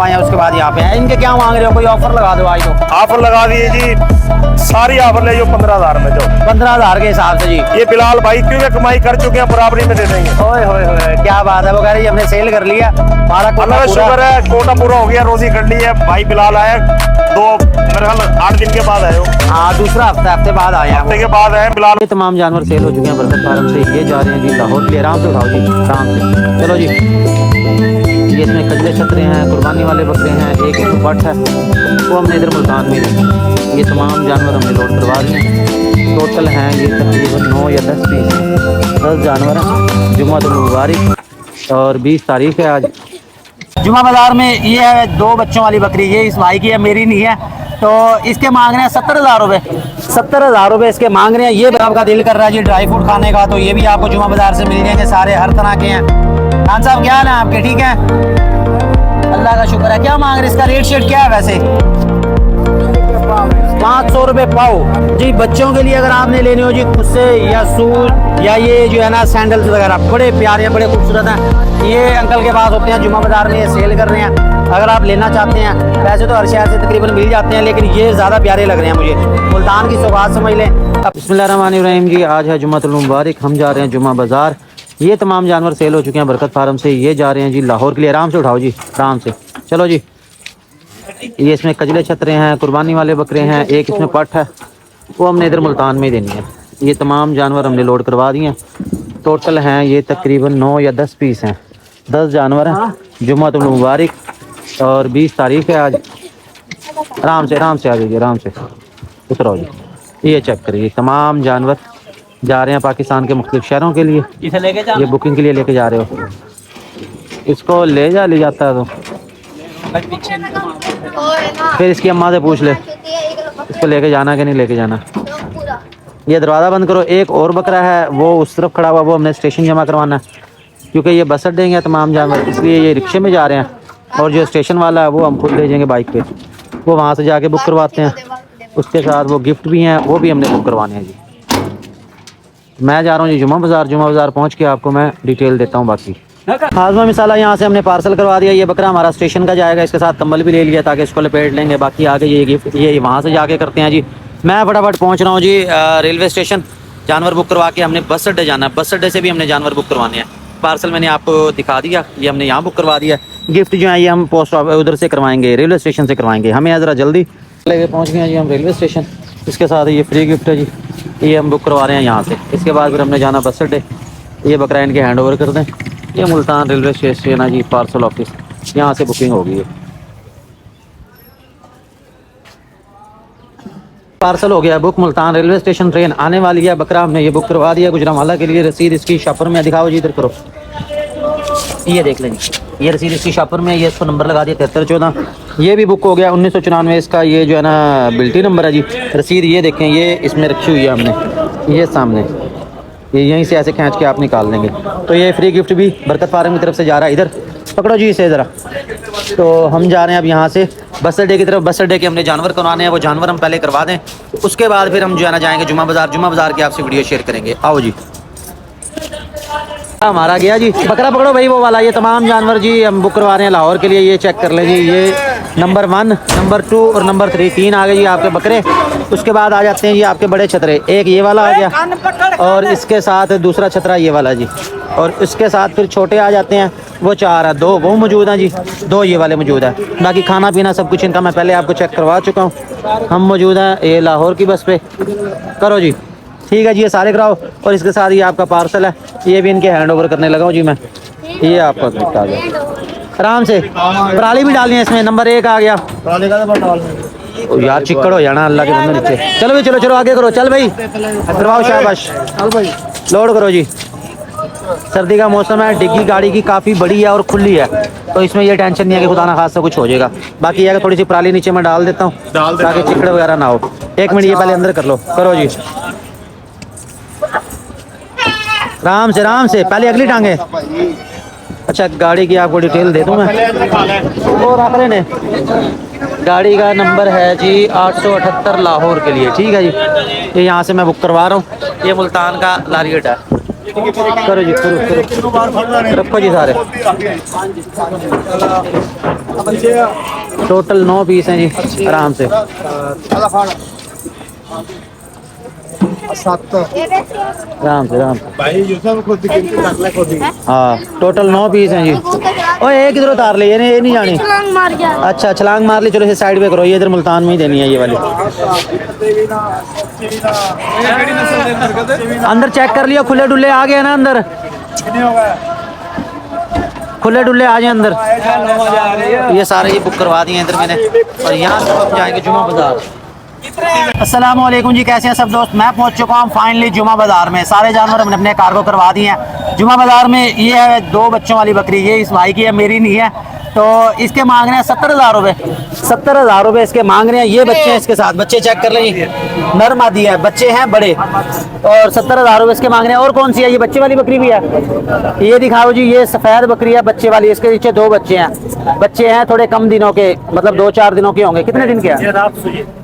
करवाए हैं उसके बाद यहाँ पे हैं। इनके क्या मांग रहे हो, कोई ऑफर लगा दो आज तो। ऑफर लगा दिए जी, सारी ऑफर ले जो 15,000 में जो 15,000 के हिसाब से जी। ये बिलाल भाई क्योंकि कमाई कर चुके हैं, बराबरी में दे देंगे। ओए होए होए क्या बात है, वो कह रही हमने सेल कर लिया, हमारा अल्लाह का शुक्र है, कोटा पूरा हो गया, रोजी कर ली है। भाई बिलाल आया 8 दिन के बाद आए हो। हाँ दूसरा हफ्ते बाद आया, हफ्ते के बाद आए बिलाल। ये तमाम जानवर सेल हो चुके हैं बरकत फार्म से। ये जा रहे हैं जी लाहौर के लिए। आराम से उठाओ जी, आराम से चलो जी। ये इसमें कजले छतरे हैं, कुर्बानी वाले बकरे हैं, एक पट है वो हमने इधर मुल्तान में दी। ये तमाम जानवर हमने लोड करवा दिए हैं। टोटल हैं ये तकरीबन 9 या 10 पीस हैं, 10 जानवर हैं। जुम्मतुल मुबारक और 20 तारीख है आज। जुमा बाजार में ये है 2 बच्चों वाली बकरी, ये इस भाई की है, मेरी नहीं है। तो इसके मांग रहे हैं 70,000 रुपये, 70,000 रुपये इसके मांग रहे हैं। ये आपका दिल कर रहा है जी ड्राई फ्रूट खाने का, तो ये भी आपको जुमा बाजार से मिल जाएंगे, सारे हर तरह के हैं। खान साहब क्या हाल है आपके, ठीक है? अल्लाह का शुक्र है। क्या मांग रहे हैं, इसका रेट शेट क्या है वैसे? 500 रुपये पाव जी। बच्चों के लिए अगर आपने लेने हो जी खुस्से या सूट या ये जो है ना सैंडल्स वगैरह, बड़े प्यारे बड़े खूबसूरत हैं। ये अंकल के पास होते हैं, जुमा बाजार में ये सेल कर रहे हैं। अगर आप लेना चाहते हैं, वैसे तो हर शहर से तकरीबन मिल जाते हैं, लेकिन ये ज़्यादा प्यारे लग रहे हैं मुझे। मुल्तान की सौगात समझ लें। बिस्मिल्लाहिर्रहमानिर्रहीम जी, आज है जुम्मतुल मुबारक, हम जा रहे हैं जुमा बाज़ार। ये तमाम जानवर सेल हो चुके हैं बरकत फार्म से। ये जा रहे हैं जी लाहौर के लिए। आराम से उठाओ जी, आराम से चलो जी। ये इसमें कजले छतरे हैं, कुर्बानी वाले बकरे हैं, एक इसमें पट है वो हमने इधर मुल्तान में ही देनी है। ये तमाम जानवर हमने लोड करवा दिए हैं। टोटल हैं ये तकरीबन 9 या 10 पीस हैं, 10 जानवर हैं। जुम्मतुल मुबारक और 20 तारीख है आज। आराम से आ जाइए, आराम से उतरो जी। ये चेक करिए, तमाम जानवर जा रहे हैं पाकिस्तान के मुख्तलिफ शहरों के लिए। ये बुकिंग के लिए लेके जा रहे हो, इसको ले जाता है तो फिर इसकी अम्मा से पूछ ले इसको लेके जाना कि नहीं लेके जाना। ये दरवाज़ा बंद करो। एक और बकरा है वो उस तरफ खड़ा हुआ, वो हमने स्टेशन जमा करवाना है क्योंकि ये बस अड्डे हैं तमाम जानवर, इसलिए ये रिक्शे में जा रहे हैं। और जो स्टेशन वाला है वो हम खुद ले जाएंगे बाइक पे, वो वहाँ से जाके बुक करवाते हैं। उसके साथ वो गिफ्ट भी हैं, वो भी हमने बुक करवाने हैं जी। मैं जा रहा हूँ जी जुमा बाज़ार पहुँच के आपको मैं डिटेल देता हूँ बाकी। हाजमा मिसाला यहाँ से हमने पार्सल करवा दिया। ये बकरा हमारा स्टेशन का जाएगा, इसके साथ कंबल भी ले लिया ताकि इसको लपेट लेंगे। बाकी आगे ये गिफ्ट ये वहाँ से जाके करते हैं जी। मैं फटाफट पहुँच रहा हूँ जी रेलवे स्टेशन। जानवर बुक करवा के हमने बस अड्डे जाना है, बस अड्डे से भी हमने जानवर बुक करवाने हैं। पार्सल मैंने आपको दिखा दिया, ये हमने यहाँ बुक करवा दिया। गिफ्ट जो है ये हम पोस्ट उधर से करवाएंगे, रेलवे स्टेशन से करवाएंगे। हमें ज़रा जल्दी लेके पहुँच गए हैं जी हम रेलवे स्टेशन। इसके साथ ये फ्री गिफ्ट है जी, ये हम बुक करवा रहे हैं यहाँ से। इसके बाद फिर हमने जाना बस अड्डे। ये बकरा इनके हैंड ओवर कर दें। ये मुल्तान रेलवे स्टेशन है जी, पार्सल ऑफिस, यहाँ से बुकिंग होगी। है पार्सल हो गया book, Multan railway station train आने वाली है। बकरा हमने ये बुक करवा दिया गुजरांवाला के लिए। रसीद इसकी शॉपर में दिखाओ जी, इधर करो, ये देख लें ये रसीद इसकी शॉपर में। ये इसको नंबर लगा दिया 7314। ये भी बुक हो गया 1994 इसका, ये जो है ना बिल्टी नंबर है जी। रसीद ये देखें, ये इसमें रखी हुई है हमने, ये सामने, ये यहीं से ऐसे खींच के आप निकाल लेंगे। तो ये फ्री गिफ्ट भी बरकत फार्म की तरफ से जा रहा है। इधर पकड़ो जी इसे ज़रा। तो हम जा रहे हैं अब यहाँ से बस अड्डे की तरफ। बस अड्डे के हमने जानवर करवाने हैं, वो जानवर हम पहले करवा दें, उसके बाद फिर हम जो है ना जाएंगे जुमा बाज़ार की आपसे वीडियो शेयर करेंगे। आओ जी, हमारा गया जी। बकरा पकड़ो भाई वो वाला। ये तमाम जानवर जी हम बुक करवा रहे हैं लाहौर के लिए। ये चेक कर लें जी, ये नंबर 1, नंबर 2 और नंबर 3, 3 आ गए जी आपके बकरे। उसके बाद आ जाते हैं जी आपके बड़े छतरे। एक ये वाला आ गया और इसके साथ दूसरा छतरा ये वाला जी, और इसके साथ फिर छोटे आ जाते हैं, वो 4 है। 2 वो मौजूद हैं जी, 2 ये वाले मौजूद है। बाकी खाना पीना सब कुछ इनका मैं पहले आपको चेक करवा चुका हूँ। हम मौजूद हैं ये लाहौर की बस पे। करो जी, ठीक है जी, ये सारे कराओ। और इसके साथ ये आपका पार्सल है, ये भी इनके हैंड ओवर करने लगा हूँ जी मैं। ये आपका गिफ्ट आ गया, आराम से। पराली भी डालनी है इसमें, नंबर 1 आ गया। यार चिक्कड़ हो जाना अल्लाह के बंदे नीचे। चलो भाई, चलो आगे करो, चल भाई करवाओ, शाबाश, लोड करो जी। सर्दी का मौसम है, डिग्गी गाड़ी की काफ़ी बड़ी है और खुली है, तो इसमें ये टेंशन नहीं है कि खुदा ना खासा कुछ हो जाएगा। बाकी अगर थोड़ी सी पराली नीचे मैं डाल देता हूँ ताकि चिकड़ वगैरह ना हो। 1 मिनट ये पहले अंदर कर लो, करो जी, आराम से पहले अगली टांगे। अच्छा, गाड़ी की आपको डिटेल दे दूँ मैं, वो रख लेने। गाड़ी का नंबर है जी 878 लाहौर के लिए, ठीक है जी। ये यहाँ से मैं बुक करवा रहा हूँ। ये मुल्तान का लारी अड्डा है, करो जी, करो रखो जी सारे। टोटल 9 पीस हैं जी, आराम से। आराम से हाँ, टोटल 9 पीस हैं जी। ओए एक इधर उतार ले, ये नहीं जानी। अच्छा, छलांग मार ली, चलो इसे साइड पे करो, ये इधर मुल्तान में ही देनी है ये वाली। अंदर चेक कर लिया, खुले डुल्ले आ गए ना अंदर, खुले डुल्ले आ जाए अंदर। ये सारे ये बुक करवा दिए इधर मैंने, और यहाँ से हम जाएंगे जुमा बाजार। अस्सलामुअलैकुम जी, कैसे हैं सब दोस्त। मैं पहुंच चुका हूं फाइनली जुमा बाजार में। सारे जानवर हमने अपने कार्गो करवा दिए हैं जुमा बाजार में। ये है 2 बच्चों वाली बकरी, ये इस भाई की है, मेरी नहीं है। तो इसके मांग रहे हैं 70,000 रुपये, 70,000 रुपये इसके मांग रहे हैं। ये बच्चे हैं इसके साथ, बच्चे चेक कर लें, नर मादी है, बच्चे हैं बड़े, और 70,000 रुपये इसके मांग रहे हैं। और कौन सी है ये, बच्चे वाली बकरी भी है, ये दिखाओ जी। ये सफ़ेद बकरी है बच्चे वाली, इसके नीचे 2 बच्चे हैं। बच्चे हैं थोड़े कम दिनों के, मतलब 2-4 दिनों के होंगे। कितने दिन के हैं?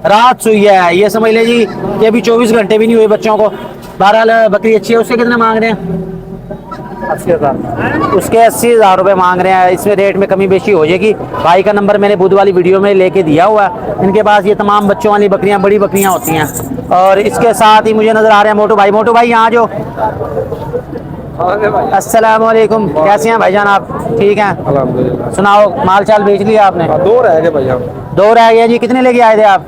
रात सुई है, ये समझ ले जी, ये भी 24 घंटे भी नहीं हुए बच्चों को। बहरहाल बकरी अच्छी है। उसके कितने मांग रहे हैं? 80,000। उसके 80,000 रुपये मांग रहे हैं। इसमें रेट में कमी बेशी हो जाएगी। भाई का नंबर मैंने बुध वाली वीडियो में लेके दिया हुआ है। इनके पास ये तमाम बच्चों वाली बकरियां, बड़ी बकरियां होती हैं। और इसके साथ ही मुझे नजर आ रहे हैं मोटू भाई। मोटू भाई यहाँ जो, अस्सलाम वालेकुम, कैसे हैं भाईजान आप? ठीक हैं, अल्हम्दुलिल्लाह। सुनाओ, माल चाल बेच लिया आपने? 2 रह गए भैया, 2 रह गया जी। कितने लेके आए थे आप?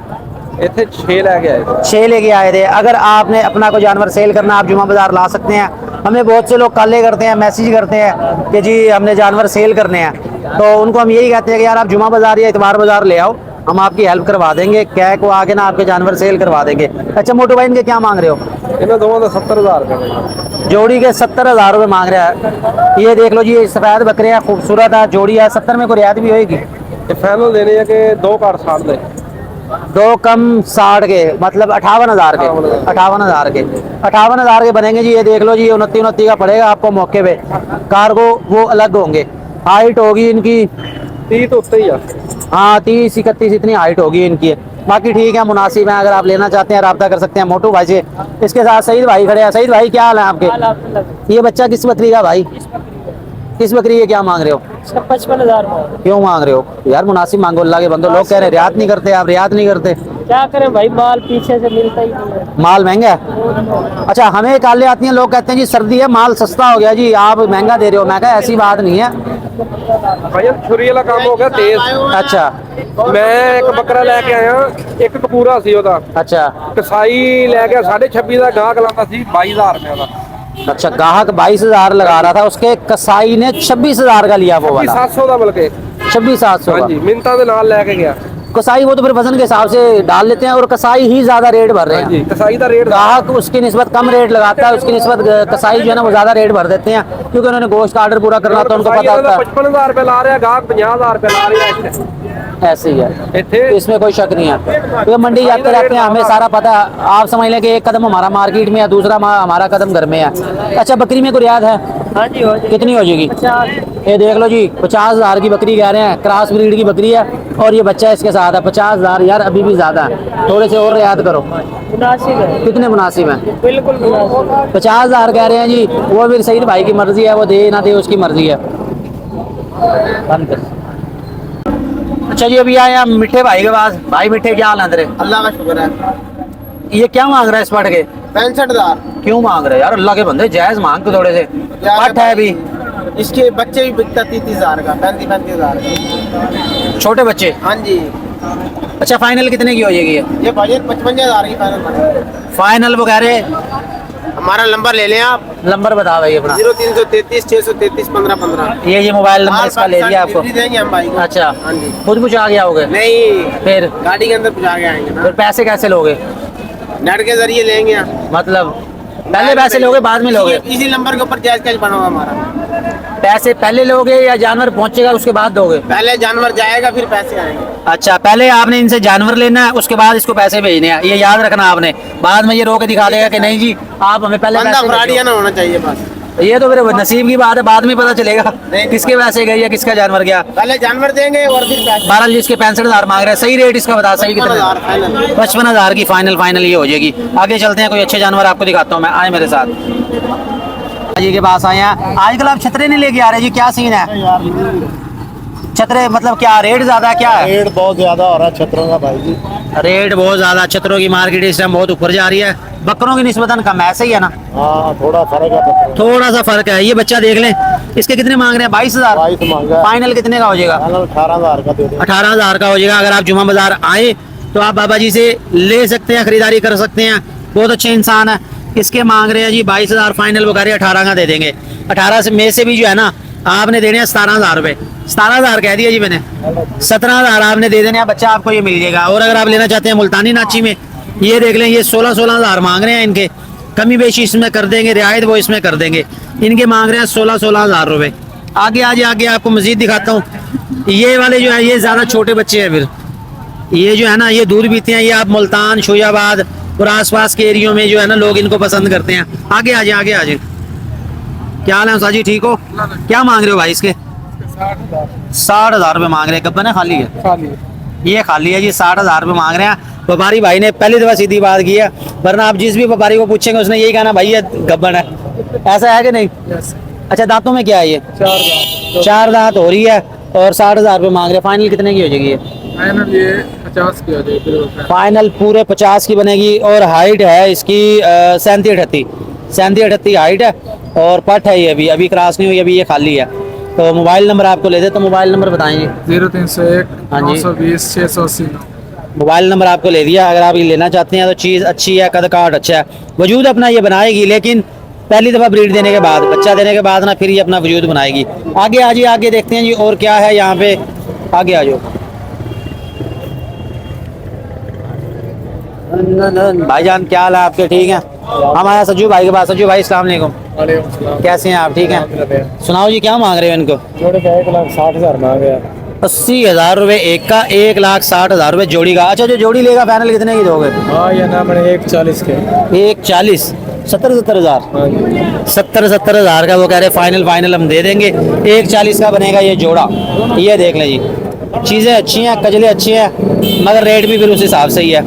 इतने 6 लैके आए थे। 6 लेके आए थे। अगर आपने अपना कोई जानवर सेल करना, आप जुमा बाजार ला सकते हैं। हमें बहुत से लोग कॉल करते हैं, मैसेज करते हैं कि जी हमने जानवर सेल करने हैं, तो उनको हम यही कहते हैं कि यार आप जुमा बाजार या इतवार बाजार ले आओ, हम आपकी हेल्प करवा देंगे, क्या को आके ना आपके जानवर सेल करवा देंगे। अच्छा मोटू भाई, इनके क्या मांग रहे हो? इन्हें दोनों का 70,000 रुपये जोड़ी के 70,000 रुपये मांग रहा है। ये देख लो जी, ये सफ़ेद बकरे हैं, खूबसूरत है, जोड़ी है। 70 में कोई रियायत भी होगी? ये फाइनल देने हैं कि 2 कार 60 दे, 2 कम 60 के, मतलब 58,000 के। 58,000 के, 58,000 के बनेंगे जी। ये देख लो जी, 29 का पड़ेगा आपको मौके पे। कार्गो वो अलग होंगे, हाइट होगी इनकी 30 तो उत्ते ही है। हाँ 30-31 इतनी हाइट होगी इनकी। बाकी ठीक है, मुनासिब है। अगर आप लेना चाहते हैं रब्ता कर सकते हैं मोटू भाई से। इसके साथ सईद भाई खड़े हैं। सईद भाई क्या हाल है आपके? ये बच्चा किस बकरी का भाई? किस बकरी के क्या मांग रहे हो? 55,000। क्यों मांग रहे हो यार? मुनासिब मांगो, अल्लाह के बंदो। लोग कह रहे हैं रियात नहीं करते, आप रियात नहीं करते। क्या करें भाई, माल पीछे से मिलता ही नहीं है। माल महंगा है। अच्छा, हमें काले आती हैं, लोग कहते हैं जी सर्दी है माल सस्ता हो गया जी, आप महंगा दे रहे हो। मैं कहा ऐसी बात नहीं है भैया छुरी वाला काम हो गया तेज। अच्छा मैं एक बकरा लेके आया, एक कपूरा सी ਉਹਦਾ। अच्छा कसाई ले गया 26.5 ਦਾ, ਗਾਹਕ ਲਾਉਂਦਾ ਸੀ 22,000 रुपये ਦਾ। अच्छा, गाहक 22,000 लगा रहा था, उसके कसाई ने 26,000 का लिया वो वाला। 700 ਦਾ ਬਲਕਿ। 26,700 हाँ जी, मिनटा ਦੇ ਨਾਲ ਲੈ ਕੇ ਗਿਆ। कसाई वो तो फिर वजन के हिसाब से डाल लेते हैं, और कसाई ही ज्यादा रेट भर रहे हाँ हैं। जी, कसाई का रेट ग्राहक उसकी निस्बत कम रेट लगाता है, उसकी निस्बत कसाई जो है ना वो ज्यादा रेट भर देते हैं, क्योंकि उन्होंने गोश्त का ऑर्डर पूरा करना तो उनको पता होता है। 55,000 रुपये ला रहा है, गाहक 50,000 रुपये ला रहा है। ऐसे ही है, इत्थे इसमें कोई शक नहीं है। तो मंडी जाते रहते हैं, हमें सारा पता है। आप समझ लें कि एक कदम हमारा मार्केट में है, दूसरा हमारा कदम घर में है। अच्छा, बकरी में कोई रियाद है? हाँ जी, हो जाएगी। कितनी हो जाएगी? 50। ये देख लो जी, 50,000 की बकरी कह रहे हैं, क्रॉस ब्रीड की बकरी है, और ये बच्चा इसके साथ है। 50,000 यार अभी भी ज्यादा है, थोड़े से और रियायत करो। मुनासिब है, कितने मुनासिब हैं? बिल्कुल मुनासिब। 50,000 कह रहे हैं जी, वो भी सईद भाई की मर्जी है, वो दे ना दे उसकी मर्जी है। बंद कर। अच्छा जी, अभी आए हम मिठे भाई के पास। भाई मिठे, क्या हाल है तेरे? अल्लाह का शुक्र है। ये क्या मांग रहा है इस पट के? 65,000। क्यों मांग रहे हैं यार? अल्लाह के बंदे जायज मांग के थोड़े से। पट है अभी, इसके बच्चे भी बिकता 30,000 का, 35,000 का। छोटे बच्चे। हाँ जी, अच्छा, फाइनल कितने की हो जाएगी ये? बजट 55,000 की फाइनल बनेगी। फाइनल वो कह रहे, हमारा नंबर ले लें आप, नंबर बता भाई अपना। 0333 633 1515। ये मोबाइल नंबर इसका ले लिया आपको? डिलीवरी देंगे हम भाई को। अच्छा, हाँ जी। खुद पूछा गया होगे? नहीं, फिर गाड़ी के अंदर पहुँचा के आएंगे ना। फिर पैसे कैसे लोगे? नेट के जरिए लेंगे। मतलब पहले पैसे लोगे बाद में लोगे? इसी नंबर के ऊपर जायज कैश बना हुआ हमारा। पैसे पहले लोगे या जानवर पहुंचेगा उसके बाद दोगे? पहले जानवर जाएगा फिर पैसे आएंगे। अच्छा, पहले आपने इनसे जानवर लेना है, उसके बाद इसको पैसे भेजने हैं, ये याद रखना आपने। बाद में ये रो के दिखा देगा कि नहीं जी आप हमें पहले बंदा पैसे फ्रॉडिया भेजो। ना होना चाहिए बस। ये तो फिर नसीब की बात है, बाद में पता चलेगा किसके पैसे गए या किसका जानवर गया। पहले जानवर देंगे और फिर पैसे। 12 जिसके 65,000 मांग रहे हैं, सही रेट इसका बता, सही कितना? 55,000 फाइनल। 55,000 की फाइनल ये हो जाएगी। आगे चलते हैं, कोई अच्छे जानवर आपको दिखाता हूँ मैं, आए मेरे साथ। जी के पास आए हैं। आजकल आप छतरे नहीं लेके आ रहे जी, क्या सीन है? छतरे मतलब क्या रेट ज्यादा क्या है? रेट बहुत ज्यादा हो रहा है छतरों का भाई जी। रेट बहुत ज्यादा, छतरों की मार्केट इस टाइम बहुत ऊपर जा रही है, बकरों की निस्बतन कम है, ऐसे ही है ना? हाँ थोड़ा फर्क है। थोड़ा सा फर्क है। ये बच्चा देख लें, इसके कितने मांग रहे हैं? 22,000। 22 मांगा है। फाइनल कितने का हो जाएगा? 18,000 का दे दे। 18,000 का हो जाएगा। अगर आप जुमा बाजार आए तो आप बाबा जी से ले सकते हैं, खरीदारी कर सकते हैं, बहुत अच्छे इंसान है। इसके मांग रहे हैं जी 22,000 फाइनल, वो कह रहे हैं 18 का दे देंगे। 18 से में से भी जो है ना आपने देने हैं 17,000 रुपए। 17,000 कह दिया जी मैंने, 17,000 आपने दे देने हैं, बच्चा आपको ये मिल जाएगा। और अगर आप लेना चाहते हैं मुल्तानी नाची में, ये देख लें, ये 16,000 मांग रहे हैं। इनके कमी बेशी इसमें कर देंगे, रियायत वो इसमें कर देंगे। इनके मांग रहे हैं 16,000 रुपए। आगे आगे आपको मजीद दिखाता हूँ। ये वाले जो है ये ज्यादा छोटे बच्चे हैं, फिर ये जो है ना ये दूध पीते हैं। ये आप मुल्तान, शोयाबाद और आसपास के एरियो में जो है ना लोग इनको पसंद करते हैं। आगे आ जाए। क्या हाल है उस्ताद जी, ठीक हो? क्या मांग रहे हो भाई इसके? 60,000 रुपए मांग रहे हैं। गब्बन है खाली है? ये खाली है जी, 60,000 रुपए मांग रहे हैं। व्यापारी भाई ने पहली दफा सीधी बात की है, वरना आप जिस भी व्यापारी को पूछेंगे उसने यही कहना भाई ये गब्बन है। ऐसा है कि नहीं? अच्छा, दांतों में क्या है ये? 4 दांत हो रही है और 60,000 रुपए मांग रहे हैं। फाइनल कितने की हो जाएगी ये? फाइनल ये 50 की हो जाएगी। फाइनल पूरे 50 की बनेगी। और हाइट है इसकी 37-38 हाइट है और पट है ये अभी क्रॉस नहीं हुई, अभी ये खाली है। तो मोबाइल नंबर आपको ले दे, तो मोबाइल नंबर बताएंगे। 0301 हाँ जी। 920 680। मोबाइल नंबर आपको ले दिया। अगर आप ये लेना चाहते हैं तो चीज़ अच्छी है, कद काट अच्छा है, वजूद अपना ये बनाएगी। लेकिन पहली दफ़ा ब्रीड देने के बाद, बच्चा देने के बाद ना फिर ये अपना वजूद बनाएगी। आगे आ जाइए, आगे देखते हैं जी और क्या है यहाँ पे। आगे आ जाओ भाईजान, क्या हाल है आपके? ठीक है। हम आया सज्जू भाई के पास। सज्जू भाई अस्सलाम वालेकुम, कैसे हैं आप? ठीक हैं। सुनाओ जी, क्या मांग रहे हो इनको? 1,60,000 मांगे। 80,000 रुपए एक का, 1,60,000 रुपए जोड़ी का। अच्छा, जो जोड़ी लेगा फाइनल कितने की दोगे? हाँ ये ना मैंने 1,40 के। 1,40 70,000 70,000 का वो कह रहे फाइनल हम दे देंगे। 1,40 का बनेगा ये जोड़ा। ये देख लें जी, चीज़ें अच्छी हैं, कजले अच्छे हैं, मगर रेट भी फिर उस हिसाब से ही है।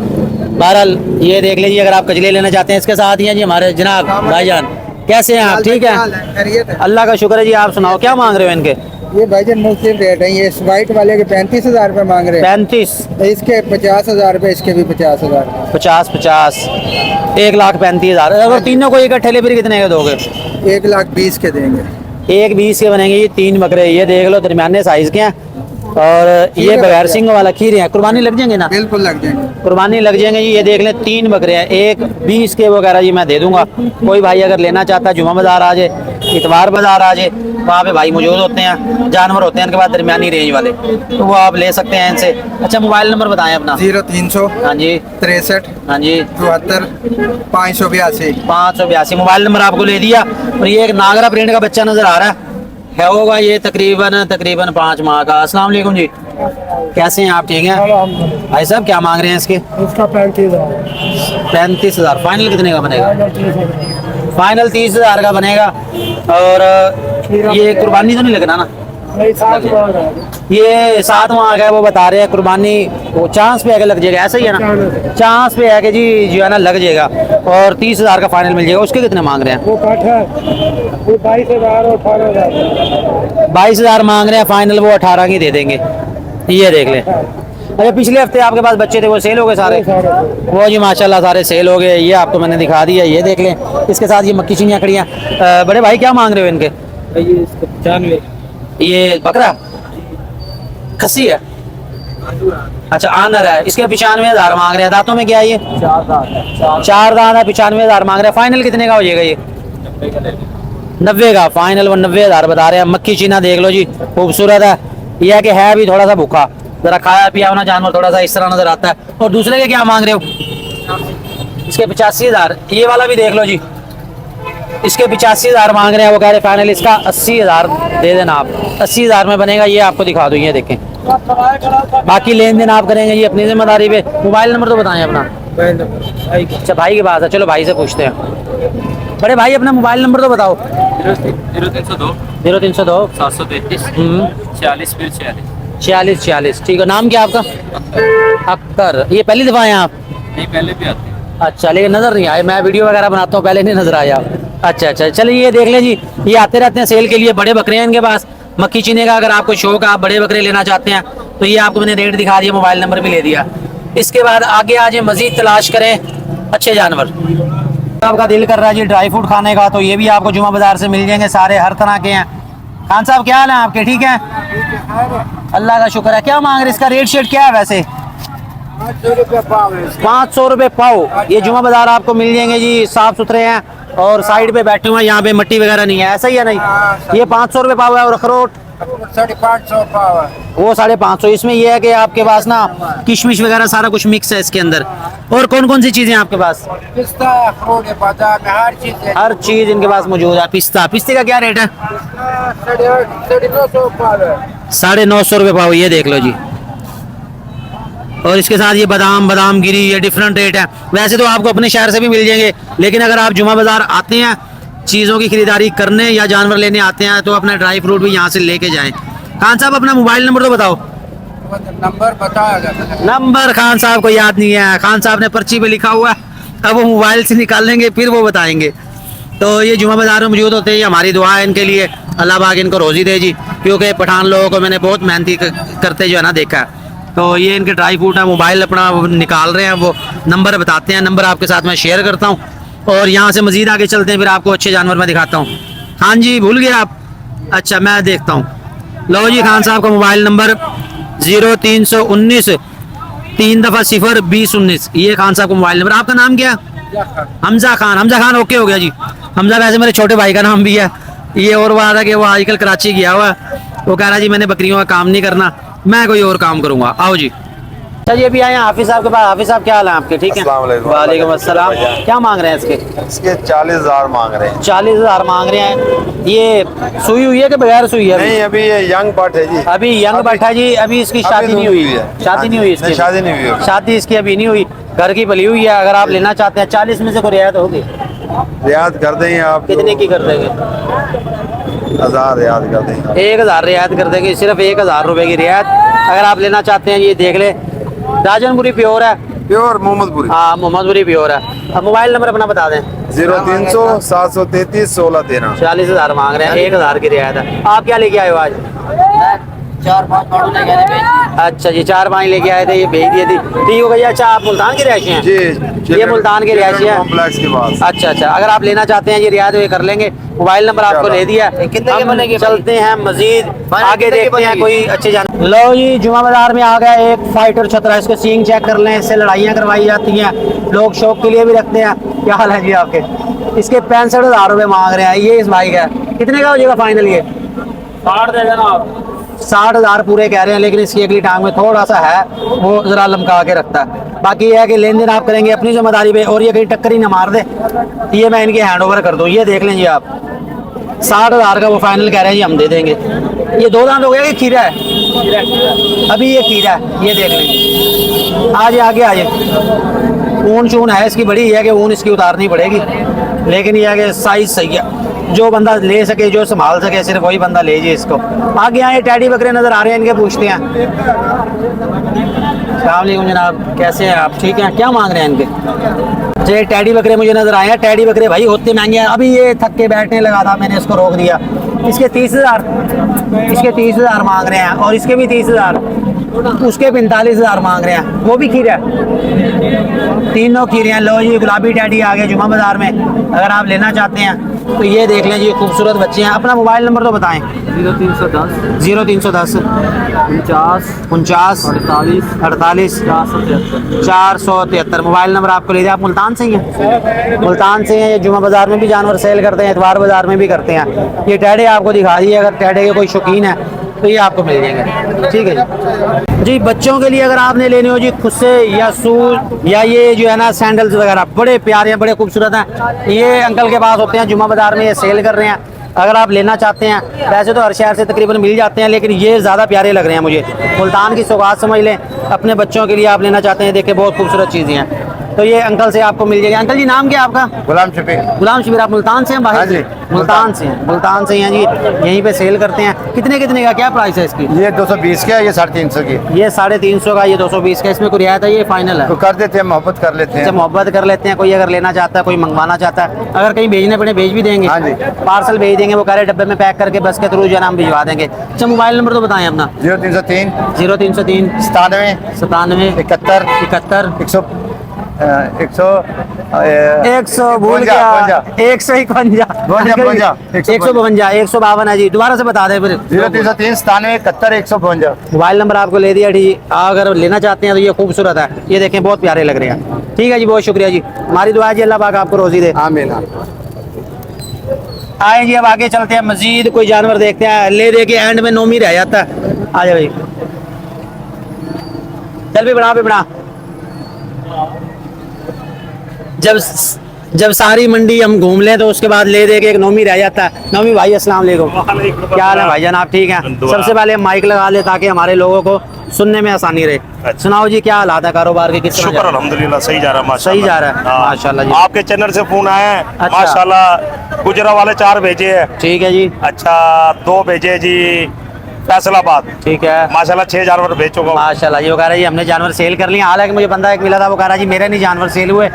बहरहाल ये देख लीजिए, अगर आप कजले लेना चाहते हैं। इसके साथ ही हैं जी हमारे जनाब भाईजान, कैसे हैं आप? ठीक है, अल्लाह का शुक्र है जी। आप सुनाओ, क्या मांग रहे हो इनके? ये भाईजान मुख्तलिफ रेट है। ये इस वाइट वाले के 35,000 रुपए मांग रहे हैं। 35, इसके 50,000 रुपए, इसके भी 50,000। 50 1,35,000। अगर तीनों को इकट्ठे ले फिर कितने के दोगे? 1,20,000 के देंगे। 1,20 के बनेंगे ये 3 बकरे। ये देख लो, दरमियाने साइज के हैं और ये बगैर सिंग वाला खीरे हैं। कुर्बानी लग जाएंगे ना? बिल्कुल लग जाएंगे। कुर्बानी लग जाएंगे जी। ये देख लें, 3 बकरे हैं, 1,20 के वगैरह जी मैं दे दूंगा। कोई भाई अगर लेना चाहता है, जुमा बाजार आ जाए, इतवार बाजार आ जाए, वहाँ पे भाई मौजूद होते हैं, जानवर होते हैं इनके पास दरमियानी रेंज वाले, तो वो आप ले सकते हैं इनसे। अच्छा, मोबाइल नंबर बताएं अपना। 0300 हाँ जी, 63 हाँ जी, 74 582। 582 मोबाइल नंबर आपको ले दिया। और ये एक नागरा प्रिंट का बच्चा नजर आ रहा है होगा ये तकरीबन 5 माह का। अस्सलाम वालेकुम जी, कैसे हैं आप? ठीक हैं भाई साहब, क्या मांग रहे हैं इसके? इसका 35,000। 35,000 फाइनल कितने का बनेगा? फाइनल 30,000 का बनेगा। और ये कुर्बानी तो नहीं लगना ना? ये 7 माह का है, वो बता रहे हैं कुर्बानी वो चांस पे है कि लग जाएगा, ऐसा ही है ना? चांस पे है कि जी जो है ना लग जाएगा। और 30,000 का फाइनल मिल जाएगा। उसके कितने मांग रहे हैं? वो काठ है, वो 22,000 और 18,000। 22,000 मांग रहे हैं फाइनल, वो 18 की दे देंगे। ये देख लें। अच्छा, पिछले हफ्ते आपके पास बच्चे थे, वो सेल हो गए सारे? वो जी माशाल्लाह सारे सेल हो गए। ये आपको मैंने दिखा दिया, ये देख लें। इसके साथ ये मक्की चीनियाँ खड़ी हैं। बड़े भाई क्या मांग रहे हो इनके? 95। ये बकरा खस्सी है? अच्छा, आनर है। इसके 95,000 मांग रहे हैं। दांतों में क्या है ये? 4 दांत है, 95,000 मांग रहे हैं। फाइनल कितने का हो जाएगा ये? 90 का फाइनल। वो 90,000 बता रहे हैं। मक्खी चीना देख लो जी, खूबसूरत है। यह है कि है भी थोड़ा सा भूखा, जरा खाया पिया होना जानवर थोड़ा सा इस तरह नजर आता है। और दूसरे के क्या मांग रहे हो? इसके 85,000। ये वाला भी देख लो जी, इसके 85,000 मांग रहे हैं। वो कह रहे फाइनल इसका 80,000 दे देना आप। 80,000 में बनेगा। ये आपको दिखा दूँ, ये देखें। बाकी लेन देन आप करेंगे जी अपनी जिम्मेदारी पे। मोबाइल नंबर तो बताएं अपना। अच्छा, भाई के पास है, चलो भाई से पूछते हैं। बड़े भाई अपना मोबाइल नंबर तो बताओ। 0302 0302 733 46 46। ठीक है। नाम क्या आपका? अख्तर। ये पहली दफा आए आप? नहीं, पहले भी आते हैं। अच्छा, लेकिन नजर नहीं आए। मैं वीडियो वगैरह बनाता हूँ, पहले नहीं नजर आया आप। अच्छा अच्छा, चलिए ये देख लें जी, ये आते रहते हैं सेल के लिए, बड़े बकरे हैं इनके पास। मक्खी चीने का अगर आपको शौक है, आप बड़े बकरे लेना चाहते हैं तो ये आपको मैंने रेट दिखा दिया, मोबाइल नंबर भी ले दिया। इसके बाद आगे आ जाए, मजीद तलाश करें अच्छे जानवर। आपका दिल कर रहा है जी ड्राई फ्रूट खाने का, तो ये भी आपको जुमा बाजार से मिल जाएंगे, सारे हर तरह के हैं। खान साहब क्या हाल है आपके, ठीक है? अल्लाह का शुक्र है। क्या मांग रहे, इसका रेट शेट क्या है वैसे? 500 रुपये पाव। ये जुमा बाजार आपको मिल जाएंगे जी, साफ सुथरे हैं और साइड पे बैठे हुए हैं, यहाँ पे मट्टी वगैरह नहीं है, ऐसा ही है नहीं? ये 500 रुपये पाव है। और अखरोट 550 पाव है। वो 550। इसमें ये है कि आपके पास ना किशमिश वगैरह सारा कुछ मिक्स है इसके अंदर। और कौन कौन सी चीजें हैं आपके पास? पिस्ता, अखरोट, बादाम, हर चीज है। हर चीज इनके पास मौजूद है। पिस्ता, पिस्ते का क्या रेट है? 950 पाव है। 950 रुपये पाव, ये देख लो जी। और इसके साथ ये बादाम, बादाम गिरी, ये डिफरेंट रेट है। वैसे तो आपको अपने शहर से भी मिल जाएंगे, लेकिन अगर आप जुमा बाजार आते हैं चीज़ों की खरीदारी करने या जानवर लेने आते हैं तो अपना ड्राई फ्रूट भी यहाँ से लेके जाएं। खान साहब अपना मोबाइल नंबर तो बताओ। नंबर बताया जाता है। नंबर खान साहब को याद नहीं है, खान साहब ने पर्ची पे लिखा हुआ है, अब वो मोबाइल से निकालेंगे फिर वो बताएंगे। तो ये जुमा बाजार में मौजूद होते हैं, हमारी दुआ है इनके लिए, अल्लाह पाक इनको रोजी दे जी, क्योंकि पठान लोगों को मैंने बहुत मेहनती करते जो है ना देखा है। तो ये इनके ड्राई फ्रूट है, मोबाइल अपना निकाल रहे हैं, वो नंबर बताते हैं, नंबर आपके साथ मैं शेयर करता हूँ और यहाँ से मजीद आगे चलते हैं, फिर आपको अच्छे जानवर मैं दिखाता हूँ। हाँ जी, भूल गए आप? अच्छा, मैं देखता हूँ। लो जी, खान साहब का मोबाइल नंबर 0319 3 दफ़ा 0 2019, ये खान साहब का मोबाइल नंबर। आपका नाम क्या? हमजा खान। हमजा खान, ओके हो गया जी। हमजा वैसे मेरे छोटे भाई का नाम भी है। ये और बात है कि वो आजकल कराची गया हुआ है, वो कह रहा जी मैंने बकरियों का काम नहीं करना, मैं कोई और काम करूंगा। आओ जी। अच्छा जी, अभी आए हैं हाफिज साहब के पास। हाफिज साहब क्या हाल है आपके, ठीक है? वालेकुम अस्सलाम। क्या मांग रहे हैं इसके? इसके 40,000 मांग रहे हैं। 40,000 मांग रहे हैं। ये सुई हुई है कि बगैर सुई है? नहीं, अभी ये यंग बट है जी। अभी यंग बट है जी, अभी इसकी शादी नहीं हुई है। शादी नहीं हुई इसकी? शादी नहीं हुई। शादी इसकी अभी नहीं हुई, घर की पली हुई है। अगर आप लेना चाहते हैं 40 में से कोई रियायत होगी? रियायत कर देंगे आप। कितने की कर देंगे? 1000 रियायत कर देंगे। 1000 रियायत कर देंगे, सिर्फ 1000 रुपए की रियायत। अगर आप लेना चाहते हैं ये देख ले, राजनपुरी प्योर है, प्योर मोहम्मदपुरी। हाँ मोहम्मदपुरी प्योर है। अब मोबाइल नंबर अपना बता दें। 0300 733 1613। 40,000 मांग रहे हैं, 1000 की रियायत है। आप क्या लेके आए हो आज? 4-5 पाउंड लेके आए थे। अच्छा जी, 4-5 लेके आए थे, ये भेज दिए थी। ठीक हो गई। अच्छा, आप मुल्तान के रिहायशी हैं? जी, ये मुल्तान के रिहायशी हैं। कॉम्प्लेक्स के पास। अच्छा अच्छा, अगर आप लेना चाहते हैं ये रियायत ये कर लेंगे। मोबाइल नंबर आपको ले दिया। कितने के बनेंगे? चलते हैं मजीद आगे, कितने के देखते हैं बनेगी? कोई अच्छे जान। लो जी, जुमा बाजार में आ गया एक फाइटर छतरा, इसके सींग चेक कर लें, इससे लड़ाइयाँ करवाई जाती हैं, लोग शौक के लिए भी रखते हैं। क्या हाल है जी आपके? इसके 65,000 रुपये मांग रहे हैं। ये इस भाई का कितने का हो जाएगा फाइनल? ये 60 दे देना आप। 60,000 पूरे कह रहे हैं, लेकिन इसकी अगली टांग में थोड़ा सा है, वो जरा लमका के रखता है। बाकी ये है कि लेन देन आप करेंगे अपनी जिम्मेदारी पे, और ये कहीं टक्कर ही ना मार दे, ये मैं इनके हैंड ओवर कर दूँ। ये देख लें जी आप, 60,000 का वो फाइनल कह रहे हैं जी, हम दे देंगे। ये 2 दांत हो गया कि खीरा है? अभी ये खीरा है, ये देख लें। आज आगे आ जाए, ऊन चून है इसकी बड़ी है कि ऊन इसकी उतारनी पड़ेगी, लेकिन ये है कि साइज सही है। जो बंदा ले सके, जो संभाल सके, सिर्फ वही बंदा ले जाए इसको। आगे आए, टैडी बकरे नजर आ रहे हैं, इनके पूछते हैं। अस्सलाम वालेकुम जनाब, कैसे हैं आप? ठीक हैं। क्या मांग रहे हैं इनके? अच्छा, ये टैडी बकरे मुझे नजर आए हैं। टैडी बकरे भाई होते महंगे हैं। अभी ये थक के बैठने लगा था, मैंने इसको रोक दिया। इसके 30,000, इसके 30,000 मांग रहे हैं, और इसके भी 30,000, उसके 45,000 मांग रहे हैं। वो भी खीरा, तीनों खीरे हैं। लो जी, गुलाबी टैडी आ गए जुमा बाजार में, अगर आप लेना चाहते हैं तो ये देख लें जी, खूबसूरत बच्चे हैं। अपना मोबाइल नंबर तो बताएं। 0310 0310 49 49 48 473। मोबाइल नंबर आपको ले दिया। आप मुल्तान से ही हैं? मुल्तान से हैं। ये जुमा बाजार में भी जानवर सेल करते हैं, इतवार बाजार में भी करते हैं। ये टैडे आपको दिखा दिए, अगर टैडे के कोई शौकीन है तो ये आपको मिल जाएंगे। ठीक है जी। जी, बच्चों के लिए अगर आपने लेने हो जी खुद से, या शूज, या ये जो है ना सैंडल्स वगैरह, बड़े प्यारे हैं, बड़े खूबसूरत हैं। ये अंकल के पास होते हैं जुमा बाजार में, ये सेल कर रहे हैं। अगर आप लेना चाहते हैं, वैसे तो हर शहर से तकरीबन मिल जाते हैं, लेकिन ये ज़्यादा प्यारे लग रहे हैं मुझे। मुल्तान की सौगात समझ लें, अपने बच्चों के लिए आप लेना चाहते हैं, देखिए बहुत खूबसूरत चीज़ें हैं। तो ये अंकल से आपको मिल जाएगा। अंकल जी नाम क्या है आपका? गुलाम शफी। गुलाम शबीर, आप मुल्तान से हैं भाई? हाँ जी। मुल्तान से हैं, मुल्तान से हैं जी। यहीं पे सेल करते हैं। कितने कितने का क्या प्राइस है इसकी? ये 220 का, ये 350 की। ये 350 का, ये 220 का। इसमें कोई रियायत है? ये फाइनल है? तो कर देते हैं, मोहब्बत कर लेते अच्छा, हैं। मोहब्बत कर लेते हैं। कोई अगर लेना चाहता है, कोई मंगवाना चाहता है, अगर कहीं भेजने पड़े भेज भी देंगे? हाँ जी। पार्सल भेज देंगे, वो करे डब्बे में पैक करके बस के थ्रू जो है ना हम भिजवा देंगे। अच्छा, मोबाइल नंबर तो बताएं अपना। 0303 0303 97 97 71 71 100 भूल गया 151 152 है जी। दोबारा से बता दें फिर। 0303 97 71 152। मोबाइल नंबर आपको ले दिया ठीक। अगर लेना चाहते हैं तो ये खूबसूरत है, ये देखें बहुत प्यारे लग रहे हैं। ठीक है जी, बहुत शुक्रिया जी। हमारी दुआ है जी अल्लाह पाक आपको रोजी दे। आमीन। आए जी, अब आगे चलते हैं, मजीद कोई जानवर देखते हैं। ले दे के एंड में नोमी रह जाता है। आ जाओ भाई, चल भी बना जब सारी मंडी हम घूम लें तो उसके बाद ले दे के एक नोमी रह जाता है। नोमी भाई अस्सलाम वालेकुम, क्या हाल है भाईजान? आप ठीक हैं? सबसे पहले माइक लगा ले ताकि हमारे लोगों को सुनने में आसानी रहे। सुनाओ जी, क्या हालात है कारोबार के? किस तरह शुक्र अल्हम्दुलिल्लाह सही जा रहा है माशाल्लाह। सही जा रहा है हाँ। माशाल्लाह जी। आपके चैनल से फोन आया है अच्छा। माशाल्लाह। गुजरा वाले 4 भेजे हैं। ठीक है जी, अच्छा 2 भेजे जी फैसलाबाद। ठीक है माशाल्लाह 6 जानवर बेच चुका हूँ। माशाल्लाह जी। वो कह रहा है जी हमने जानवर सेल कर लिए। हालांकि मुझे बंदा एक मिला था, वो कह रहा है जी मेरे नहीं जानवर सेल हुए।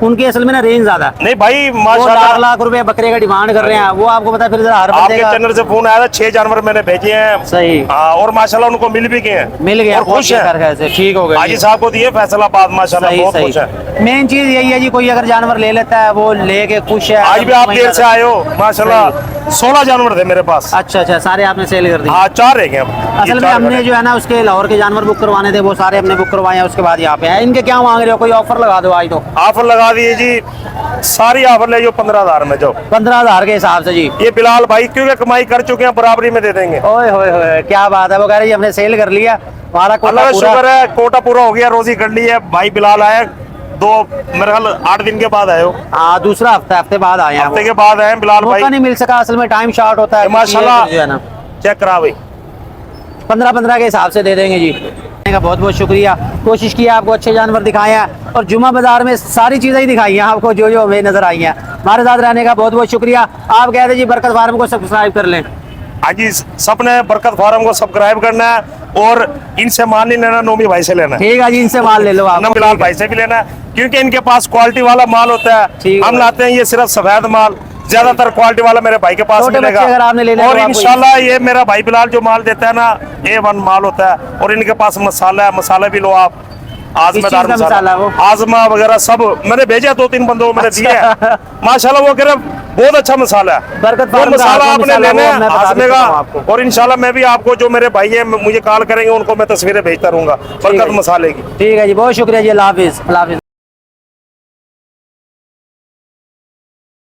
उनकी असल में ना रेंज ज्यादा है, नहीं भाई वो माशाल्लाह लाख रुपए बकरे का डिमांड कर रहे हैं। वो आपको पता है, फिर जरा हर बंदे आपके का चैनल से फोन आया था। 6 जानवर मैंने भेजे हैं। सही हाँ, और माशाल्लाह उनको मिल भी गए हैं, मिल गया, और खुश कर है। गए, ठीक हो गए हाजी साहब को दिए फैसलाबाद माशाल्लाह, सही बहुत खुश है। सही। मेन चीज यही है जी, कोई अगर जानवर ले लेता है वो लेके खुश है। आज भी आप देर से आए हो माशाल्लाह। 16 जानवर थे मेरे पास। अच्छा, सारे आपने सेल कर दिए? हाँ 4 रह गए अब। ये असल में 4 हमने बने। जो है ना उसके लाहौर के जानवर बुक करवाने थे, वो सारे हमने बुक करवाए हैं। उसके बाद यहाँ पे आए। इनके क्या मांग रहे हो? कोई ऑफर लगा दो आज तो। ऑफर लगा दिए जी, सारी ऑफर ले जो 15,000 में जो 15,000 के हिसाब से जी। ये बिलाल भाई क्योंकि कमाई कर चुके हैं, बराबरी में दे देंगे। ओए होए होए, क्या बात है। वो कह रहे जी हमने सेल कर लिया, हमारा कोटा अल्लाह का पूरा। शुक्र है, कोटा पूरा हो गया, रोजी कर ली है। भाई बिलाल आए 2 मेरे ख्याल 8 दिन के बाद आए हो। हाँ, दूसरा हफ्ते बाद आए हैं। हफ्ते के बाद आए हैं बिलाल भाई। मौका नहीं मिल सका, असल में टाइम शॉर्ट होता है माशाल्लाह जो है ना। चेक करा भाई। 15 के हिसाब से दे देंगे जी। का बहुत बहुत शुक्रिया। कोशिश की आपको अच्छे जानवर दिखाए हैं, और जुमा बाजार में सारी चीज़ें ही दिखाई हैं आपको जो जो हमें नजर आई हैं। हमारे साथ रहने का बहुत बहुत शुक्रिया। आप कहते जी बरकत फार्म को सब्सक्राइब कर लें। हाँ जी, सबने बरकत फार्म को सब्सक्राइब करना है, और इनसे माल नहीं लेना, नोमी भाई से लेना है। ठीक है जी, इनसे माल ले लो आप। ना बिलाल भाई से भी लेना है, क्योंकि इनके पास क्वालिटी वाला माल होता है। ठीक है। हम लाते हैं ये सिर्फ सफेद माल, ज्यादातर क्वालिटी वाला मेरे भाई के पास छोटे मिलेगा। बच्चे अगर आपने लेना है और तो आपको इंशाल्लाह ये मेरा भाई बिलाल जो माल देता है ना, A1 माल होता है। और इनके पास मसाला है, मसाला भी लो आप, आजमेदार किस चीज़ का मसाला वो? आजमा वगैरह सब मैंने भेजा, 2-3 बंदों को मैंने दिए हैं। माशाल्लाह वो कह रहे बहुत अच्छा मसाला है। बरकत वो फार्म का मसाला आपका आपने मसाला लेना वो है मैं बता आजमे देता का। हूँ आपको। और इंशाल्लाह मैं भी आपको, जो मेरे भाई है मुझे कॉल करेंगे, उनको मैं तस्वीरें भेजता रहूंगा ठीक है बरकत जी। मसाले की। ठीक है जी, बहुत शुक्रिया जी। अल्लाह हाफिज़।